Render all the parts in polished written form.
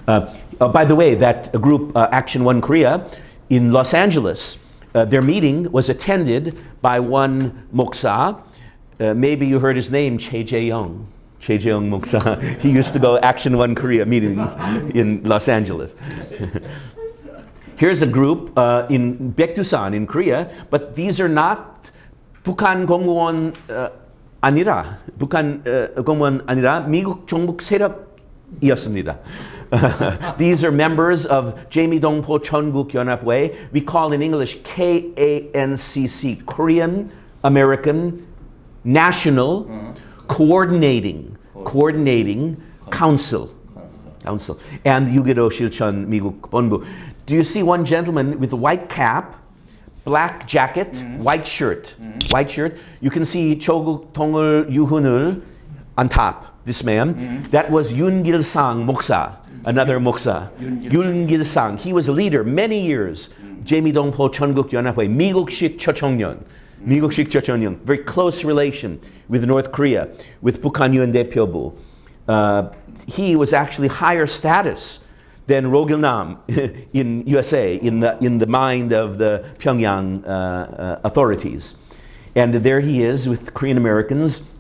By the way, that group Action One Korea in Los Angeles, their meeting was attended by one Moksa. Maybe you heard his name, Choi Jae-young. Choi Jae-young Moksa. He used to go Action One Korea meetings in Los Angeles. Here's a group in Baekdusan in Korea, but these are not 북한 공무원 아니라 북한 공무원 아니라 미국 종북 세력이었습니다. These are members of 제미동포 전국연합회. We call in English KANCC, Korean American National Coordinating Council. And 유기로 실천 미국 본부. Do you see one gentleman with a white cap, black jacket, white shirt? White shirt. You can see 조국 통일 유훈을 on top. This man. That was Yoon Gil-sang Moksa, another Moksa. Yoon Gil-sang. He was a leader many years. 제미동포 전국연합회, 미국식 초청년. 미국식 초청년. Very close relation with North Korea, with 북한 유엔 대표부. He was actually higher status than Rogil-nam in USA, in the mind of the Pyongyang authorities. And there he is with Korean Americans.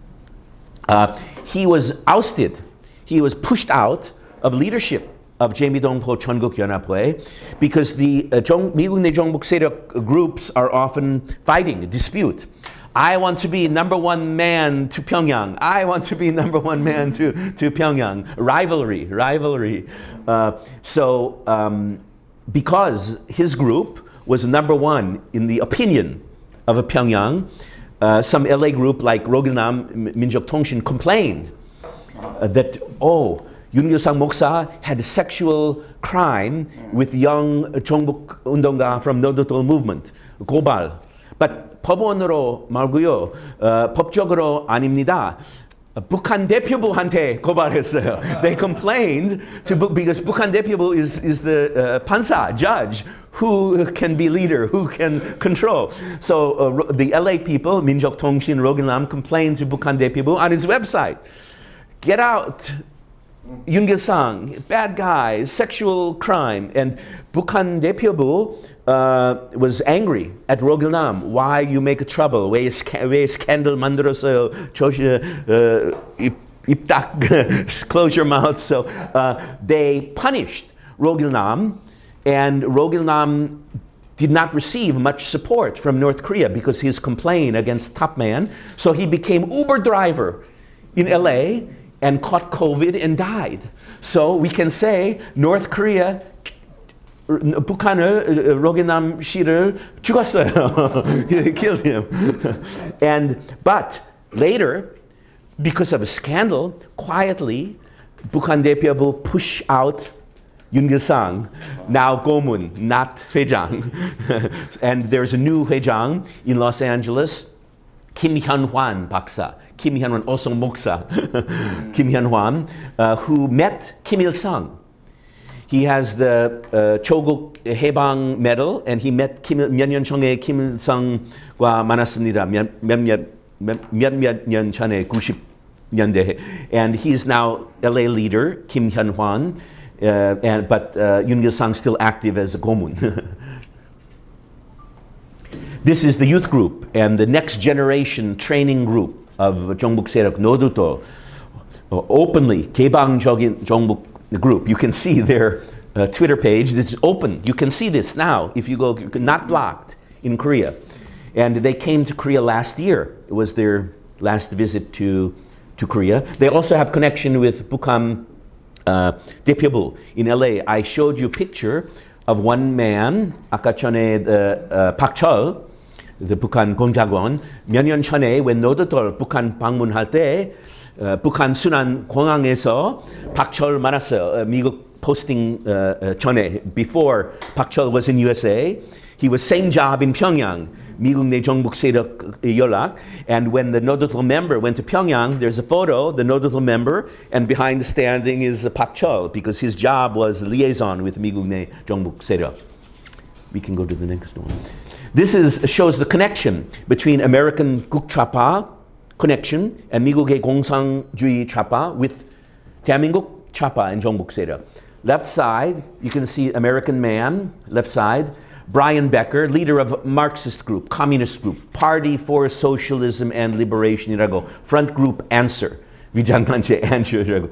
He was ousted. He was pushed out of leadership of 제미동포 전국연합회 because the 미국내 종북 세력 groups are often fighting, dispute. I want to be number one man to Pyongyang. I want to be number one man to Pyongyang. Rivalry. Because his group was number one in the opinion of a Pyongyang, some LA group like Rogil-nam 민족통신 complained that, Yoon Gil-sang Moksa had a sexual crime with young 종북 운동가 from 노동당 movement, 고발. But 법원으로 말고요, 법적으로 아닙니다. 북한 대표부한테 고발했어요. They complained because 북한 대표부 is the 판사, judge, who can be leader, who can control. So the LA people, 민족통신 Rogil-nam, complained to 북한 대표부 on his website. Get out, Yoon Gil-sang, bad guy, sexual crime. And 북한 대표부 was angry at Rogil-nam. Why you make trouble? 왜 scandal 만들었어요? 입딱, close your mouth. So they punished Rogil-nam, and Rogil-nam did not receive much support from North Korea because his complaint against top man. So he became Uber driver in LA and caught COVID and died. So we can say North Korea 북한을 Rogil-nam 씨를 죽었어요. Killed him. But later, because of a scandal, quietly, 북한 대표부 push out Yoon Gil-sang, now 고문, not 회장. And there's a new 회장 in Los Angeles, Kim Hyun-hwan 박사. Kim Hyun-hwan, also Moksa. Kim Hyun-hwan, who met Kim Il-sung. He has the 조국 해방 medal, and he met 몇 년 전에 Kim Il-sung과 만났습니다. 몇몇 년 전에 90년대. And he's now LA leader, Kim Hyun-hwan, but Yoon Gil-sang still active as a 고문. This is the youth group and the next generation training group of 종북 세력 노두도, openly 개방적인 종북 group. You can see their Twitter page. It's open. You can see this now if you go, not blocked in Korea. And they came to Korea last year. It was their last visit to Korea. They also have connection with 북한 대표부 in LA. I showed you a picture of one man, 아까 전에 박철, the 북한 공작원, 몇 년 전에 when 노두돌 북한 방문할 때 북한 순안 공항에서 박철 만났어요. 미국 posting 전에, before 박철 was in USA, he was same job in Pyongyang. 미국내 종북 세력 연락. And when the 노두돌 member went to Pyongyang, there's a photo, the 노두돌 member, and behind the standing is Pak Chol, because his job was liaison with 미국내 종북 세력. We can go to the next one. This shows the connection between American 국좌파 connection and 미국의 공산주의 좌파 with 대한민국 좌파 and 종북 세력. left side, you can see American man, left side. Brian Becker, leader of Marxist group, communist group, Party for Socialism and Liberation이라고, front group answer, 위장단체 answer이라고.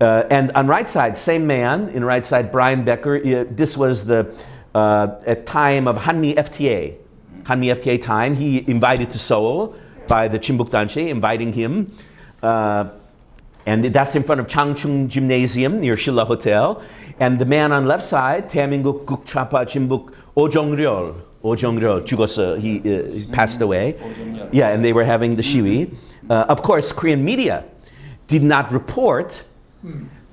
And on right side, same man, in right side, Brian Becker. This was the at time of Hanmi FTA. Hanmi FTA time, he invited to Seoul by the Chimbuk Danche, inviting him. And that's in front of Changchung Gymnasium near Shilla Hotel. And the man on left side, 대한민국 국차파 진북 오정렬 죽었어. He passed away. Yeah, and they were having the shiwi. Of course, Korean media did not report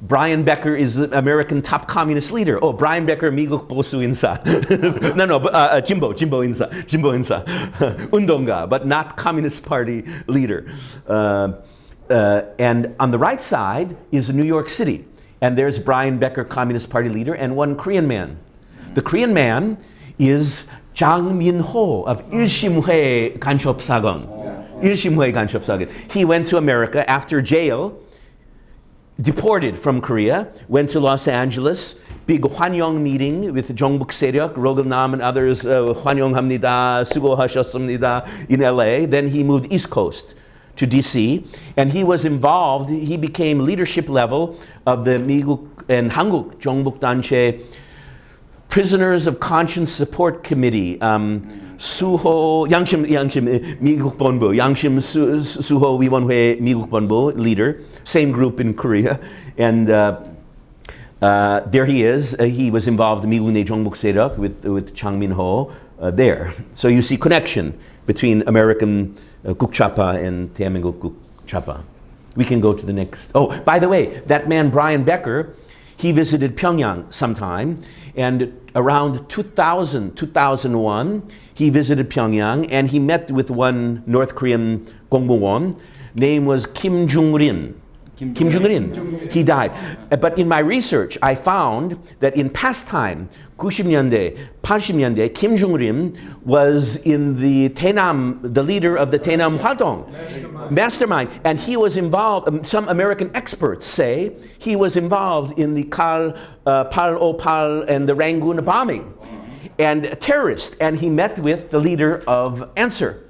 Brian Becker is American top communist leader. Oh, Brian Becker 미국 보수 인사. No, 진보 인사. 운동가, but not Communist Party leader. And on the right side is New York City. And there's Brian Becker, Communist Party leader, and one Korean man. The Korean man is Jang Min-ho of 일심회 간첩사건. 일심회 간첩사건. He went to America after jail, deported from Korea, went to Los Angeles, big 환영 meeting with 종북세력, 로그남 and others, 환영합니다, 수고하셨습니다 in LA. Then he moved East Coast to DC, and he was involved, he became leadership level of the 미국 and 한국 종북단체 Prisoners of Conscience Support Committee, 수호, 양심 미국 본부, 양심 수호 위원회 미국 본부 leader, same group in Korea, and there he is. He was involved in 미국내의 종북세력 with Chang Min-ho there. So you see connection between American 국차파 and 대한민국 국차파. We can go to the next. Oh, by the way, that man Brian Becker, he visited Pyongyang sometime, and around 2001, he visited Pyongyang, and he met with one North Korean 공무원. Name was Kim Jong-rin. Kim Jong-un. He died. But in my research, I found that in past time, 90년대, 80년대, Kim Jong-un was in the Taenam, the leader of the Taenam 활동, mastermind, and he was involved. Some American experts say he was involved in the Pal Opal and the Rangoon bombing, and a terrorist. And he met with the leader of Answer.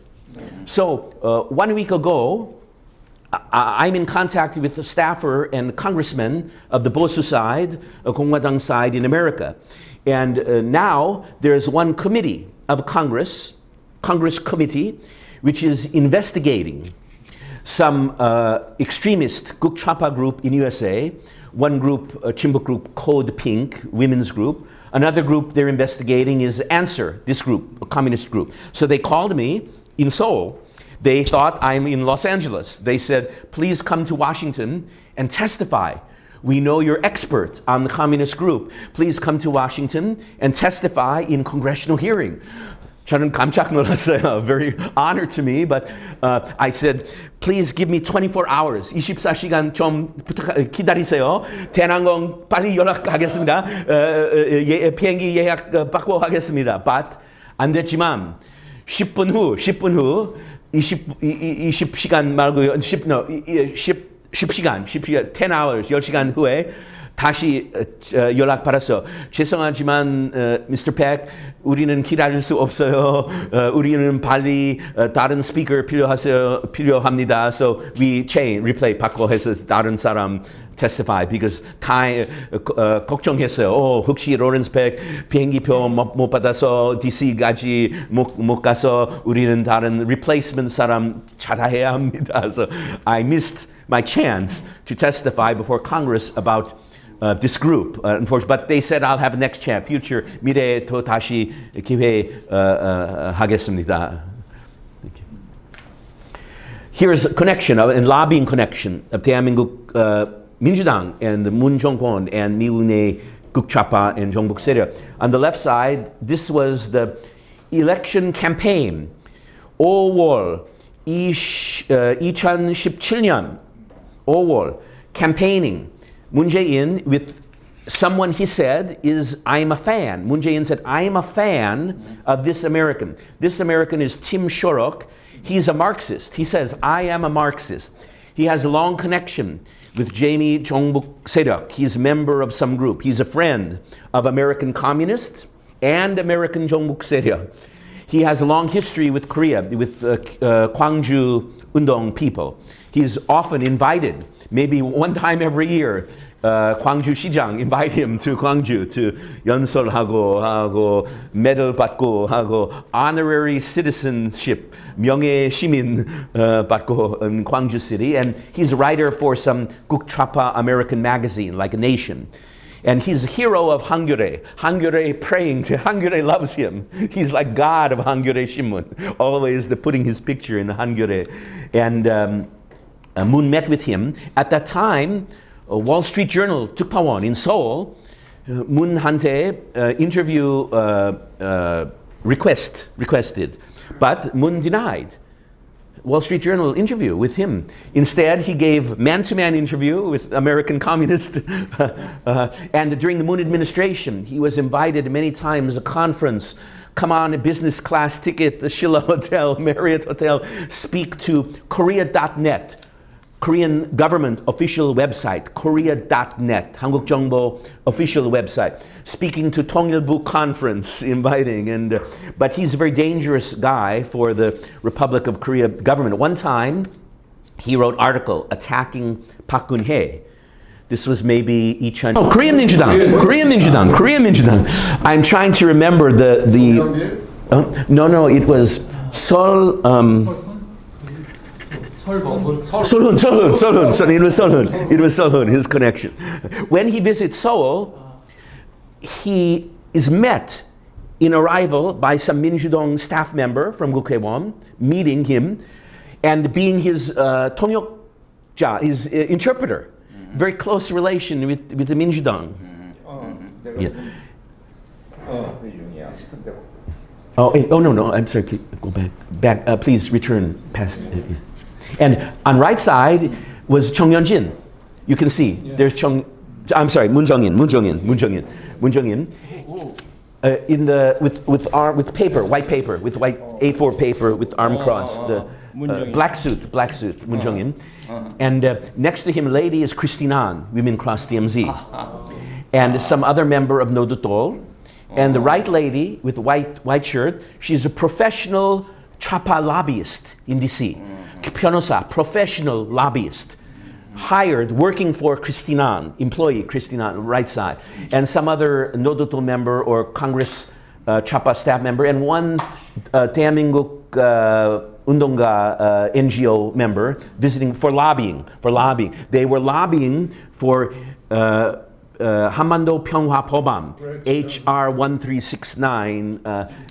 So 1 week ago, I'm in contact with the staffer and congressman of the Bosu side, 공화당 side in America. And now there's one committee of Congress committee, which is investigating some extremist 국차파 group in USA, one group, Chimbuk group, Code Pink, women's group. Another group they're investigating is Answer, this group, a communist group. So they called me in Seoul. They thought I'm in Los Angeles. They said, please come to Washington and testify. We know you're expert on the communist group. Please come to Washington and testify in congressional hearing. 저는 깜짝 놀랐어요. Very honored to me, but I said, please give me 24 hours. 24시간 좀 기다리세요. 대한항공 빨리 연락하겠습니다. 비행기 예약 받고 하겠습니다. But 안 됐지만 10분 후 20시간 말고 10시간 10 hours 10시간 후에 다시 연락받았어. 죄송하지만 Mr. Peck, 우리는 기다릴 수 없어요. 우리는 빨리 다른 스피커 필요합니다. So we replay 바꿔 해서 다른 사람 testify because 걱정했어요. 혹시 로렌스 백 비행기표 못 받아서 DC까지 못 가서 우리는 다른 replacement 사람 찾아야 합니다. So I missed my chance to testify before Congress about this group, unfortunately, but they said I'll have a next chance. Future 미래에 또 다시 기회 하겠습니다. Here's a connection and lobbying connection of 대한민국 민주당 and the 문정권 and 미국내의 국차파 and 종북세력. On the left side, this was the election campaign. 5월 2017년 5월 campaigning. Moon Jae-in with someone he said is, I'm a fan. Moon Jae-in said, I'm a fan of this American. This American is Tim Shorrock. He's a Marxist. He says, I am a Marxist. He has a long connection with Jamie 종북세력. He's a member of some group. He's a friend of American communists and American 종북세력. He has a long history with Korea, with Gwangju Undong people. He's often invited, maybe one time every year, Gwangju 시장 invite him to Gwangju to 연설하고 medal 받고 하고 honorary citizenship 명예 시민 받고 in Gwangju city, and he's a writer for some 국좌파 American magazine like Nation. And he's a hero of 한겨레. 한겨레 praying to 한겨레 loves him. He's like God of 한겨레 신문. Always putting his picture in the 한겨레. And Moon met with him. At that time, Wall Street Journal, tukpa원 in Seoul, Moon한테 interview requested. But Moon denied. Wall Street Journal interview with him. Instead, he gave man-to-man interview with American communists. And during the Moon administration, he was invited many times, a conference, come on a business class ticket, the Shilla Hotel, Marriott Hotel, speak to Korea.net, Korean government official website, Korea.net, 한국 정보 official website, speaking to 통일부 conference, inviting, but he's a very dangerous guy for the Republic of Korea government. One time, he wrote article attacking Park Geun-hye. This was maybe Korean Minjudang, Korean Minjudang, Korean Minjudang. I'm trying to remember no, it was Seoul. Solhun. It was Solhun, his connection. When he visits Seoul, he is met in arrival by some Minjudong staff member from Gukhaewon, meeting him and being his 통역자, his interpreter. Very close relation with the Minjudong. Yeah. No, I'm sorry, please go back. Please return past. And on right side was Chung Yeon-jin. You can see there's I'm sorry, Moon Jong-in. In the with paper, white paper, with white A4 paper with arm crossed, black suit, Moon Jong-in. And next to him, lady is Christine An, Women Cross DMZ, and some other member of Nodutol. And the right lady with white shirt, she's a professional 좌파 lobbyist in DC. 변호사, professional lobbyist, hired, working for Christine An, employee Christine An, right side, and some other Nodutol member or Congress 좌파 staff member, and one 대한민국 운동가 NGO member visiting for lobbying. They were lobbying for 한반도 평화 법안, HR 1369.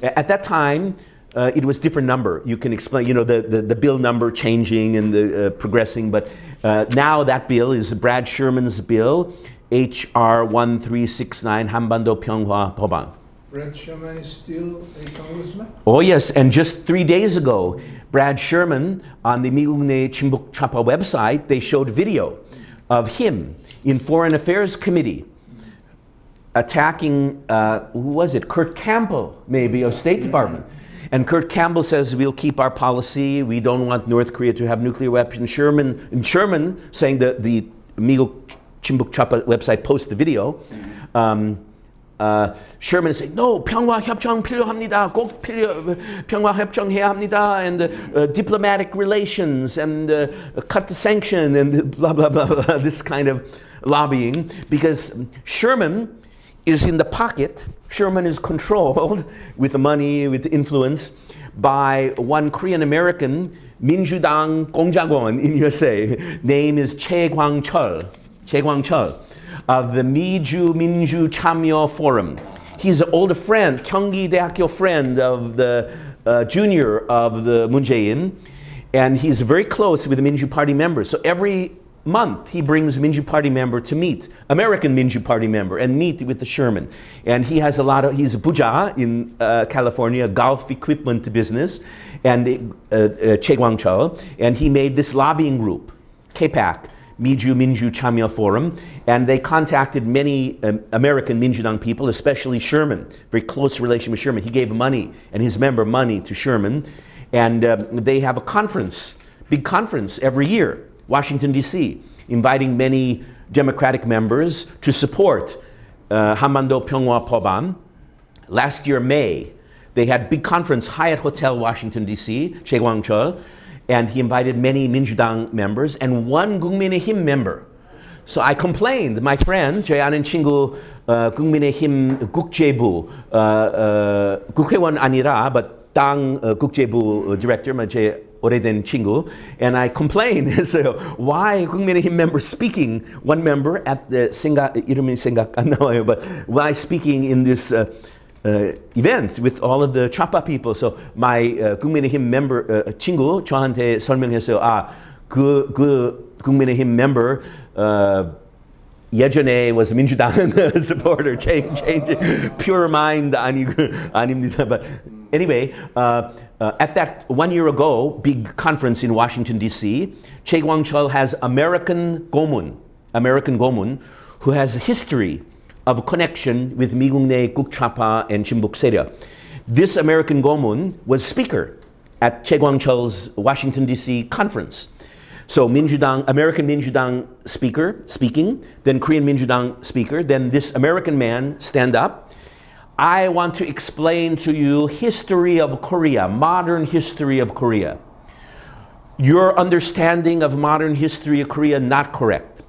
At that time, it was different number. You can explain, the bill number changing and the progressing, but now that bill is Brad Sherman's bill, HR 1369, 한반도 평화 법안. Brad Sherman is still a congressman? Oh yes, and just 3 days ago, Brad Sherman on the 미국내의 친북 좌파 website, they showed video of him in Foreign Affairs Committee attacking, who was it? Kurt Campbell, maybe, of State Department. And Kurt Campbell says, we'll keep our policy. We don't want North Korea to have nuclear weapons. Sherman saying that the 미국 친북 좌파 website post the video. Sherman is saying, no, 평화 협정 필요합니다. 꼭 평화 협정해야 합니다. And diplomatic relations and cut the sanction and blah, blah, blah, blah, this kind of lobbying. Because Sherman is in the pocket. Sherman is controlled with the money, with the influence by one Korean American 민주당 공작원 in USA. Name is Chae Kwang-chul of the Miju Minju Chamyo Forum. He's an older friend, 경기 대학교 friend of the junior of the Moon Jae-in, and he's very close with the Minju Party members. So every month he brings a Minju Party member to meet, American Minju Party member, and meet with the Sherman. And he has he's a buja in California, golf equipment business, and Chae Kwang-chul, and he made this lobbying group, KPAC, Miju Minju Chamyo Forum, and they contacted many American Minjudang people, especially Sherman, very close relation with Sherman. He gave money, and his member money to Sherman, and they have a conference, big conference every year, Washington, D.C., inviting many Democratic members to support 한반도 평화 법안. Last year, May, they had big conference, Hyatt Hotel, Washington, D.C., 최광철, and he invited many 민주당 members and one 국민의힘 member. So I complained, my friend, 제 아는 친구 국민의힘 국제부, 국회의원 아니라, but 당 국제부 director, 제 오래된 친구, and I complained, 했어요. Why 국민의힘 member speaking, one member at the 이름이 생각 안 나와요, but why speaking in this event with all of the Chapa people? So my 국민의힘 member 친구 저한테 설명했어요. 그 국민의힘 member 예전에 was 민주당 supporter, change, pure mind 아닙니다. But anyway, at that 1 year ago big conference in Washington D.C., 최광철 has American 고문, who has a history of connection with 미국내의 국좌파 and 종북세력. This American 고문 was speaker at 최광철's Washington D.C. conference. So 민주당, American 민주당 speaker speaking, then Korean 민주당 speaker, then this American man stand up. I want to explain to you history of Korea, modern history of Korea. Your understanding of modern history of Korea not correct.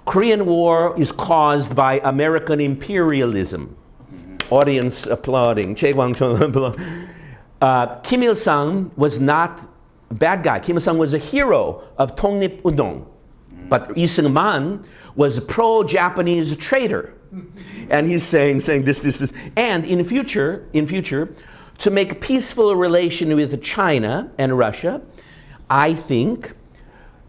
Korean War is caused by American imperialism. Audience applauding. 최광철. Kim Il-sung was not a bad guy. Kim Il-sung was a hero of 독립운동. But Lee Seung-man was a pro-Japanese traitor. And he's saying this. And in future, to make a peaceful relation with China and Russia, I think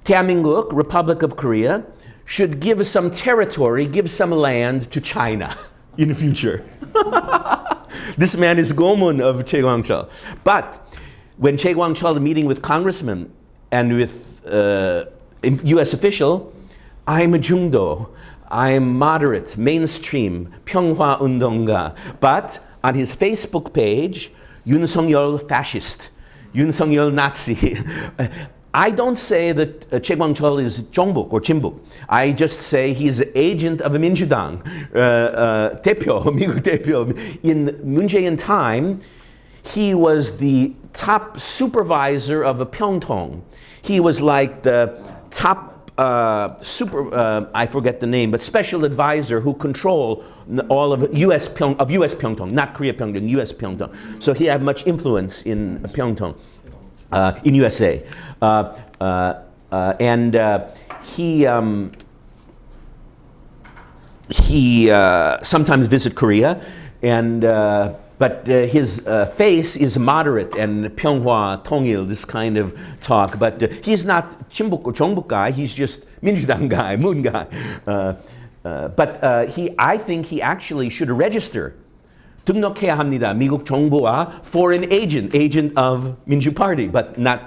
대한민국, Republic of Korea, should give some territory, give some land to China in the future. This man is gomun of 최광철. But when 최광철 meeting with congressmen and with U.S. official, I'm a 중도, I'm moderate, mainstream, 평화운동가. But on his Facebook page, 윤석열 fascist, 윤석열 Nazi. I don't say that 최광철 is 종북 or 친북. I just say he's an agent of a 민주당, 대표, 미국 대표. In 문재인 time, he was the top supervisor of a Pyeongtaeng. He was like the top I forget the name, but special advisor who control all of U.S. Pyeongtaeng, not Korea Pyeongtaeng, U.S. Pyeongtaeng. So he had much influence in Pyeongtaeng, in USA, and he sometimes visit Korea, and but his face is moderate and 평화, 통일, this kind of talk. But he's not 친북 or 종북 guy. He's just 민주당 guy, moon guy. But I think he actually should register. 등록해야 합니다. 미국 정부와 foreign agent of 민주 party, but not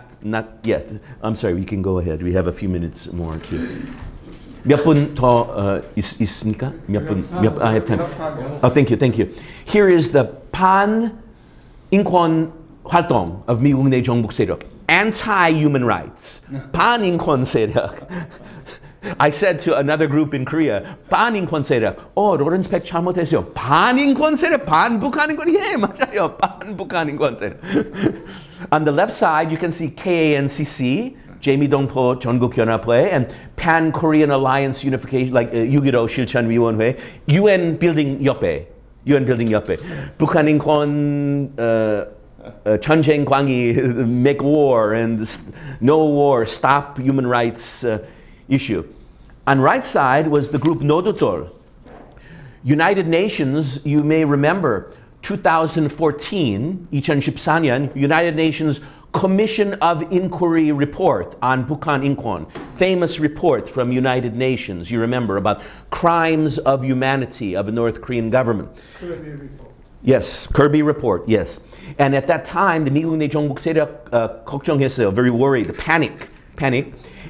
yet. I'm sorry. We can go ahead. We have a few minutes more too. 몇 분 더 있습니까? I have time. Oh, thank you. Here is the 반-인권 활동 of 미국내 종북세력. Anti-human rights. 반-인권 세력. I said to another group in Korea, 반-인권 세력. 로렌스 백 잘못했어요. 반-인권 세력, 반북한인권. 예, 맞아요. 반북한인권 세력. On the left side, you can see KANCC, Jamie Dongpo 전국연합회, and Pan-Korean Alliance Unification, like 6.15 실천위원회, UN building 옆에. 북한 인권 전쟁 광의, make war and no war, stop human rights issue. On right side was the group 노두돌. United Nations, you may remember, 2014, 2014년, United Nations Commission of Inquiry report on 북한 인권. Famous report from United Nations, you remember, about crimes of humanity of the North Korean government. Kirby report. Yes, Kirby report, yes. And at that time, the 미국내 종북세력 걱정했어요, very worried, panic.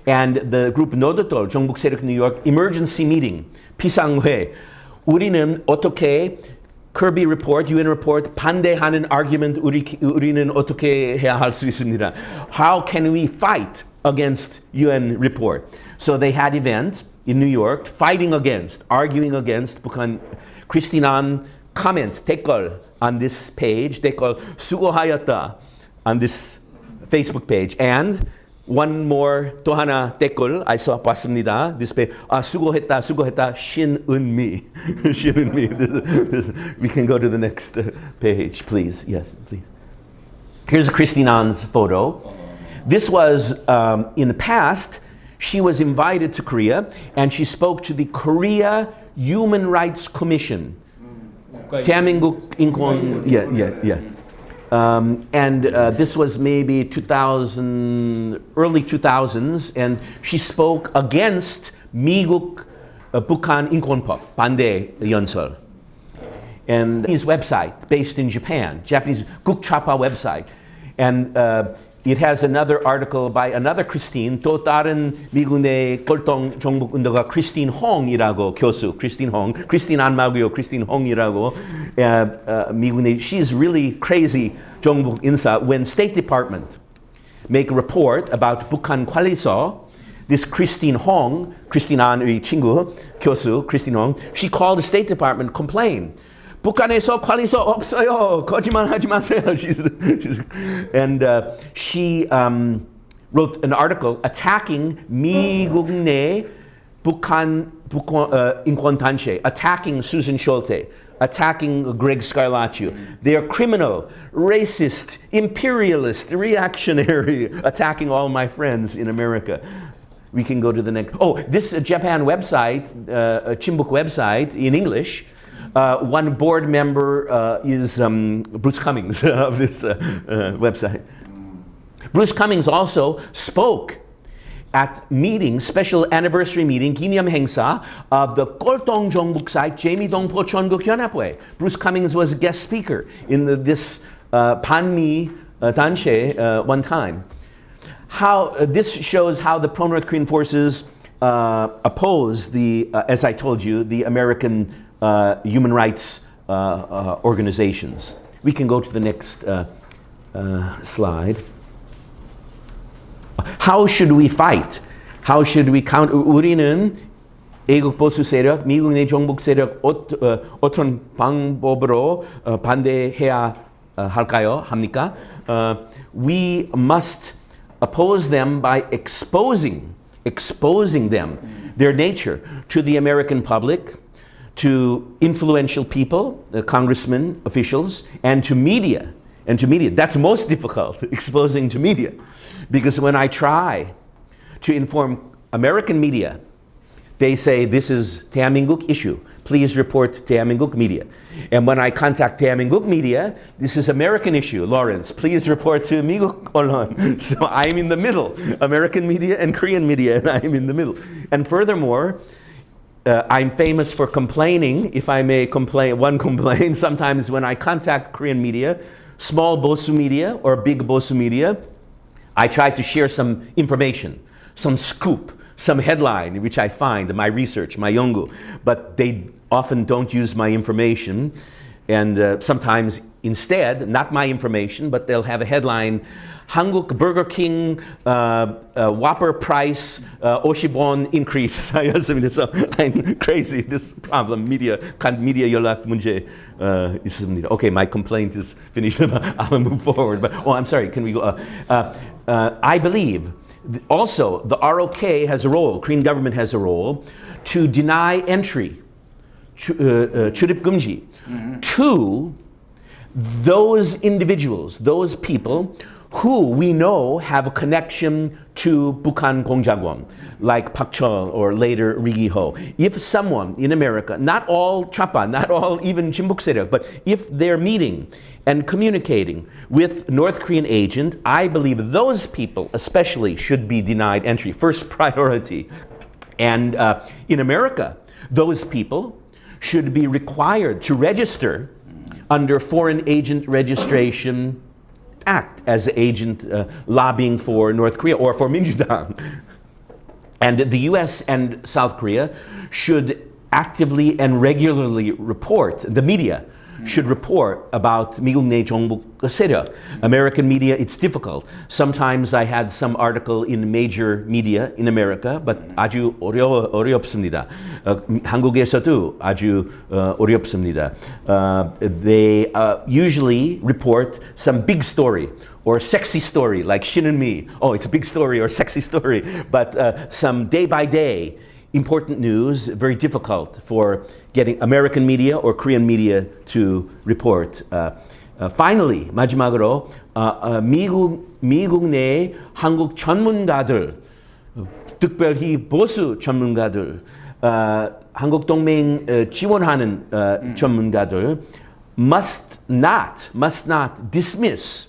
And the group 노두돌, 종북세력 New York, emergency meeting, 비상회. 우리는 어떻게 Kirby report, UN report, 반대하는 argument 우리는 어떻게 해야 할 수 있습니다. How can we fight against UN report. So they had event in New York arguing against 북한. 크리스티난 comment, 댓글 on this page, 댓글 수고하였다 on this Facebook page. And one more, 또 하나 댓글 I saw 봤습니다. This page, 수고했다, 신은미. 신은미. We can go to the next page, please. Yes, please. Here's Christinan's photo. This was, in the past, she was invited to Korea and she spoke to the Korea Human Rights Commission. 대한민국 인권, yeah. And this was maybe early 2000s, and she spoke against 미국 북한 인권법 반대 연설. And his website based in Japan, Japanese 국차파 website, and it has another article by another Christine, 또 다른 미국내의 골동 종북 운동가 크리스틴 홍이라고 교수, 크리스틴 홍, 크리스틴 안 말고요, 크리스틴 홍이라고 미국내. She's really crazy 종북 인사. When State Department make a report about 북한 관리소, this Christine Hong, Christine 안의 친구 교수, Christine Hong, she called the State Department, complain. 북한에서 관리소 없어요. 거짓말하지 마세요. And she wrote an article attacking 미국내 북한 인권단체, attacking Susan Schulte, attacking Greg Scarlaccio. They are criminal, racist, imperialist, reactionary, attacking all my friends in America. We can go to the next. Oh, this Japan website, Chimbuk website in English. One board member is Bruce Cummings of this website. Bruce Cummings also spoke at special anniversary meeting, 기념 행사 of the 꼴통 종북 site, 재미동포 전국연합회. Bruce Cummings was a guest speaker in this 반미 단체 one time. This shows how the pro-North Korean forces oppose as I told you, the American human rights organizations. We can go to the next slide. How should we fight? How should we counter? 우리는 애국 보수 세력, 미국 내 종북 세력 어떤 방법으로 반대해야 합니까? We must oppose them by exposing them, their nature, to the American public, to influential people, congressmen, officials, and to media. That's most difficult, exposing to media. Because when I try to inform American media, they say this is 대한민국 issue. Please report 대한민국 media. And when I contact 대한민국 media, this is American issue. Lawrence, please report to 미국 언론. So I'm in the middle, American media and Korean media, and I'm in the middle. And furthermore, I'm famous for complaining, if I may complain, one complaint, sometimes when I contact Korean media, small bosu media or big bosu media, I try to share some information, some scoop, some headline, which I find, my research, my 연구, but they often don't use my information, and sometimes instead, not my information, but they'll have a headline, 한국 Burger King Whopper price 50원 increase. So I'm crazy. This problem, media 연락 문제 있습니다. Okay, my complaint is finished. I'll move forward. But I'm sorry. Can we go? I believe also the ROK has a role. Korean government has a role to deny entry, 출입 금지, to those individuals, those people who we know have a connection to 북한 공작원, like Pak Chol or later Ri Gi-ho. If someone in America, not all Chapa, not all even 종북세력, but if they're meeting and communicating with North Korean agent, I believe those people especially should be denied entry, first priority. And in America, those people should be required to register under Foreign Agent Registration Act as an agent lobbying for North Korea or for Minjudang. And the US and South Korea should actively and regularly report, the media should report about 미국내 종북세력. American media, it's difficult. Sometimes I had some article in major media in America, but 아주 어렵습니다. 한국에서도 아주 어렵습니다. They usually report some big story or sexy story like Shin and Me. Oh, it's a big story or sexy story, but some day by day important news, very difficult for getting American media or Korean media to report. Finally, 마지막으로 미국 내 한국 전문가들, 특별히 보수 전문가들, 한국 동맹 지원하는 전문가들 must not dismiss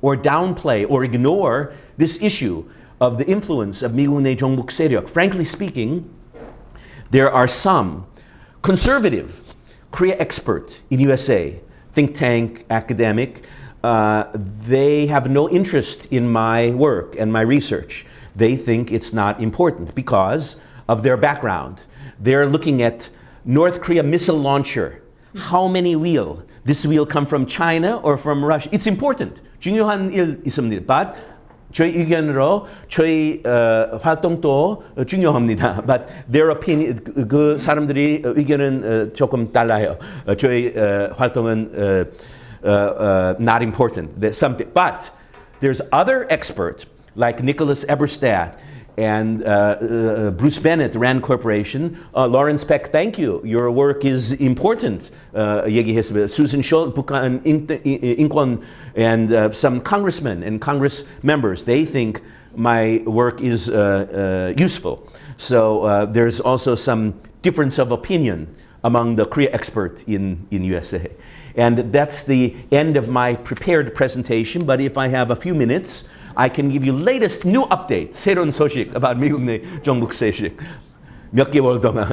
or downplay or ignore this issue of the influence of 미국내 종북세력. Frankly speaking, there are some conservative Korea expert in USA, think tank, academic. They have no interest in my work and my research. They think it's not important because of their background. They're looking at North Korea missile launcher. How many wheel? This wheel come from China or from Russia? It's important. 중요한 일 있습니다. But 저희 의견으로 저희 활동도 중요합니다. But their opinion, 그 사람들이 의견은 조금 달라요. 저희 활동은 not important. There's something, but there's other experts like Nicholas Eberstadt and Bruce Bennett, Rand Corporation. Lawrence Peck, thank you. Your work is important. 얘기했습니다. Susan Schultz, 북한 인권, and some congressmen and Congress members, they think my work is useful. So there's also some difference of opinion among the Korea experts in USA. And that's the end of my prepared presentation. But if I have a few minutes, I can give you latest new updates, 새로운 소식 about 미국내 종북세력. 몇 개월 동안.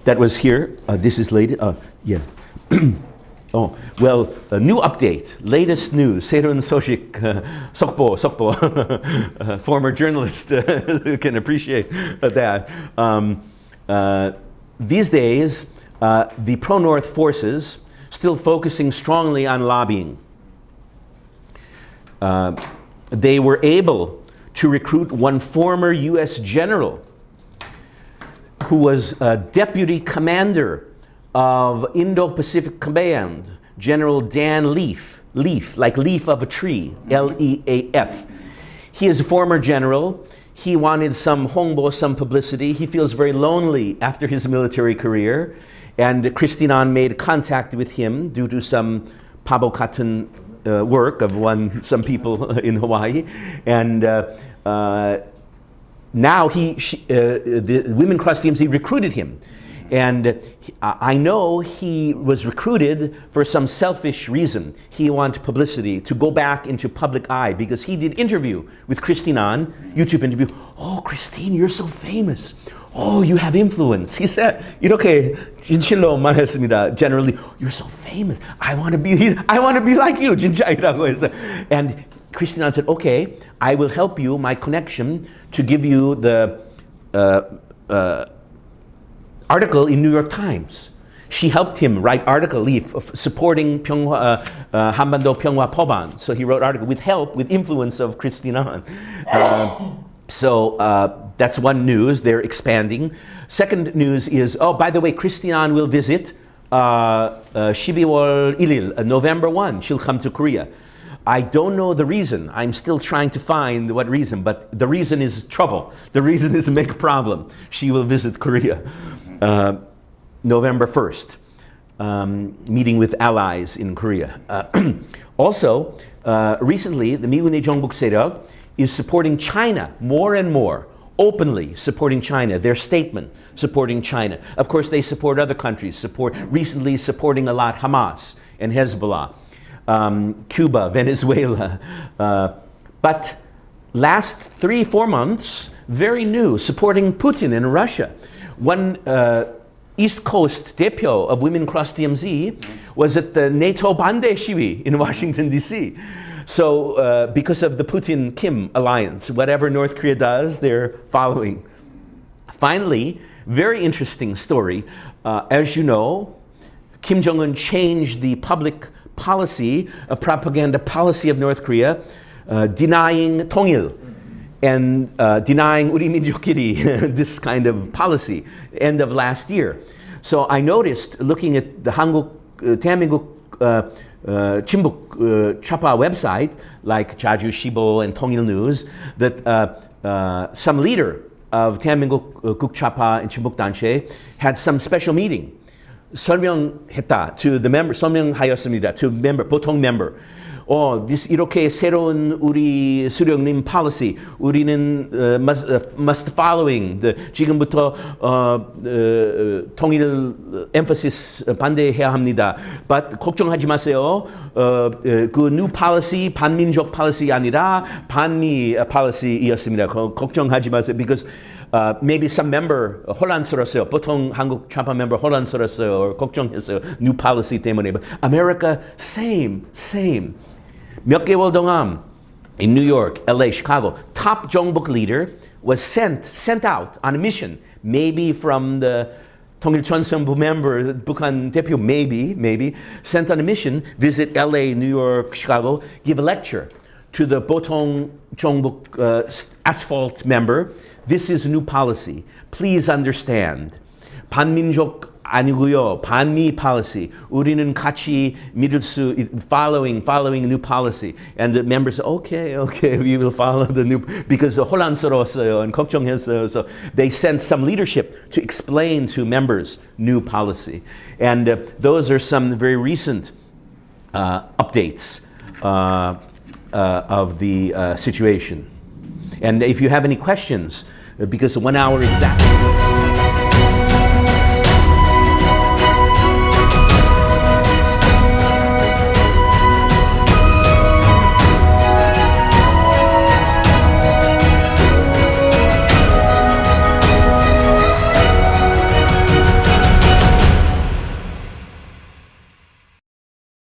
That was here. This is later. Yeah. Oh, well, a new update, latest news, 새로운 소식, 속보. Former journalist can appreciate that. These days, the pro-North forces still focusing strongly on lobbying. They were able to recruit one former U.S. general who was a deputy commander of Indo-Pacific Command, General Dan Leaf, like leaf of a tree, L-E-A-F. He is a former general. He wanted some 홍보, some publicity. He feels very lonely after his military career. And Kristinan made contact with him due to some 바보 같은 work of some people in Hawaii. And now the Women Cross DMZ recruited him. And I know he was recruited for some selfish reason. He wanted publicity to go back into public eye because he did interview with Kristinan, YouTube interview. Oh, Christine, you're so famous. Oh, you have influence. He said, 이렇게 진실로 말했습니다. Generally, you're so famous. I want to be like you. 진짜이라고 해서. And Kristinan said, okay, I will help you, my connection, to give you the article in New York Times. She helped him write article supporting 한반도 평화 법안. So he wrote article with influence of Kristinan. So that's one news. They're expanding. Second news is, oh, by the way, Kristinan will visit 12월 1일, November 1. She'll come to Korea. I don't know the reason. I'm still trying to find what reason, but the reason is trouble. The reason is make a problem. She will visit Korea. November 1st, meeting with allies in Korea. Also, recently, the 미국내 종북세력 is supporting China more and more, openly supporting China, their statement supporting China. Of course, they support other countries, recently supporting a lot Hamas and Hezbollah, Cuba, Venezuela. But last 3-4 months, very new, supporting Putin and Russia. One East Coast 대표 of Women Cross DMZ was at the NATO 반대 시위 in Washington, D.C. So because of the Putin-Kim alliance, whatever North Korea does, they're following. Finally, very interesting story. As you know, Kim Jong-un changed the public policy, propaganda policy of North Korea, denying 통일 and denying 우리 민족끼리, this kind of policy, end of last year. So I noticed, looking at the 대한민국 친북 좌파 website, like 자주 시보 and 통일 news, that some leader of 대한민국 국좌파 and 친북 단체 had some special meeting. 설명했다 to the member, 설명하였습니다 to member, 보통 member. 이렇게 새로운 우리 수령님 policy, 우리는 must following, 지금부터 통일 emphasis 반대해야 합니다. But 걱정하지 마세요. 그 new policy, 반민족 policy 아니라 반미 policy이었습니다. 걱정하지 마세요. Because maybe some member 혼란스러웠어요. 보통 한국 좌파 member 혼란스러웠어요. 걱정했어요. New policy 때문에. But America, same. 몇 개월 동안 in New York, LA, Chicago, top 종북 leader was sent out on a mission, maybe from the 통일전선부 member, 북한 대표, maybe, sent on a mission, visit LA, New York, Chicago, give a lecture to the 보통 종북 asphalt member. This is new policy. Please understand. 반민족 아니고요. 반미 policy. 우리는 같이 믿을 수 following new policy. And the members say, okay, we will follow the new, because 혼란스러웠어요 and 걱정했어요. So they sent some leadership to explain to members new policy. And those are some very recent updates of the situation. And if you have any questions, because 1 hour exactly.